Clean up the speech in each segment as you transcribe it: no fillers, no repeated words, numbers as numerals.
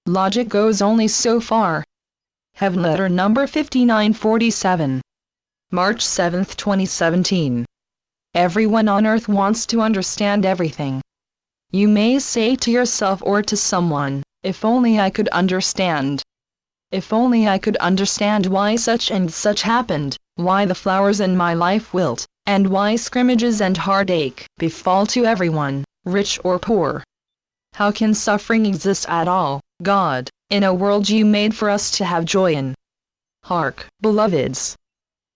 logic goes only so far. Heavenletter number 5947. March 7, 2017. Everyone on earth wants to understand everything. You may say to yourself or to someone, if only I could understand. If only I could understand why such and such happened, why the flowers in my life wilt, and why scrimmages and heartache befall to everyone, rich or poor. How can suffering exist at all, God, in a world you made for us to have joy in? Hark, beloveds.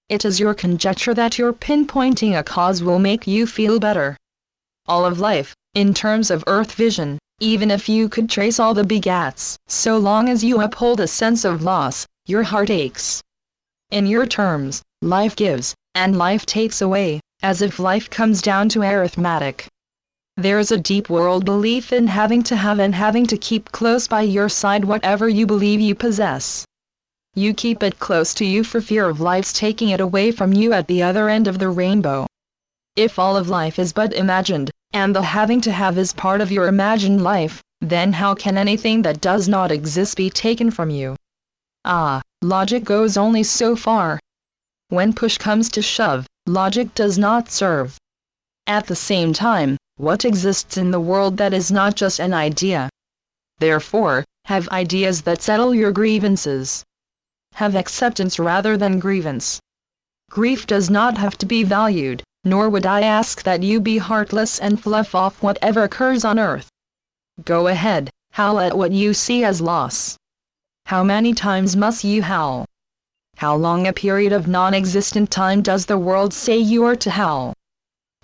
It is your conjecture that your pinpointing a cause will make you feel better. All of life, in terms of earth vision, even if you could trace all the begats, so long as you uphold a sense of loss, your heart aches. In your terms, life gives, and life takes away, as if life comes down to arithmetic. There's a deep world belief in having to have and having to keep close by your side whatever you believe you possess. You keep it close to you for fear of life's taking it away from you at the other end of the rainbow. If all of life is but imagined, and the having to have is part of your imagined life, then how can anything that does not exist be taken from you? Logic goes only so far. When push comes to shove, logic does not serve. At the same time, what exists in the world that is not just an idea? Therefore, have ideas that settle your grievances. Have acceptance rather than grievance. Grief does not have to be valued, nor would I ask that you be heartless and fluff off whatever occurs on earth. Go ahead, howl at what you see as loss. How many times must you howl? How long a period of non-existent time does the world say you are to howl?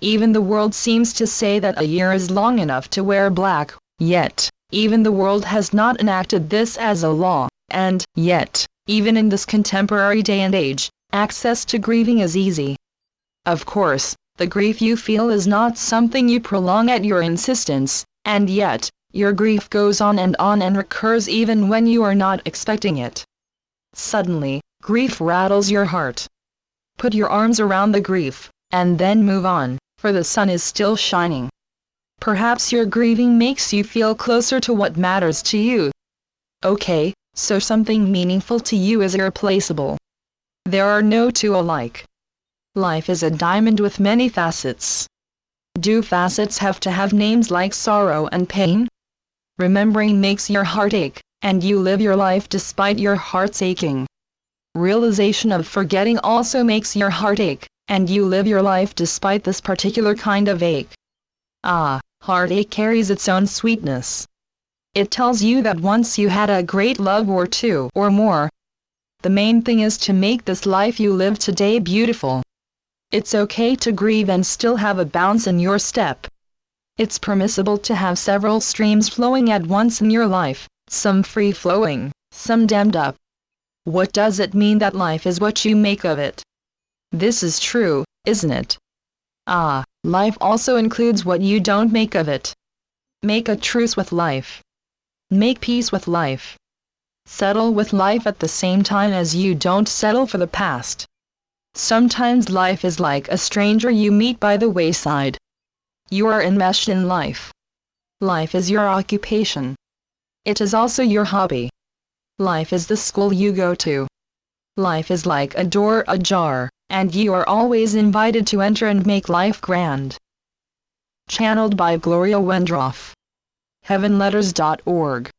Even the world seems to say that a year is long enough to wear black, yet, even the world has not enacted this as a law, and, yet, even in this contemporary day and age, access to grieving is easy. Of course, the grief you feel is not something you prolong at your insistence, and yet, your grief goes on and recurs even when you are not expecting it. Suddenly, grief rattles your heart. Put your arms around the grief, and then move on, for the sun is still shining. Perhaps your grieving makes you feel closer to what matters to you. Okay, so something meaningful to you is irreplaceable. There are no two alike. Life is a diamond with many facets. Do facets have to have names like sorrow and pain? Remembering makes your heart ache, and you live your life despite your heart's aching. Realization of forgetting also makes your heart ache, and you live your life despite this particular kind of ache. Heartache carries its own sweetness. It tells you that once you had a great love or two or more. The main thing is to make this life you live today beautiful. It's okay to grieve and still have a bounce in your step. It's permissible to have several streams flowing at once in your life, some free-flowing, some dammed up. What does it mean that life is what you make of it? This is true, isn't it? Life also includes what you don't make of it. Make a truce with life. Make peace with life. Settle with life at the same time as you don't settle for the past. Sometimes life is like a stranger you meet by the wayside. You are enmeshed in life. Life is your occupation. It is also your hobby. Life is the school you go to. Life is like a door ajar, and you are always invited to enter and make life grand. Channeled by Gloria Wendroff. Heavenletters.org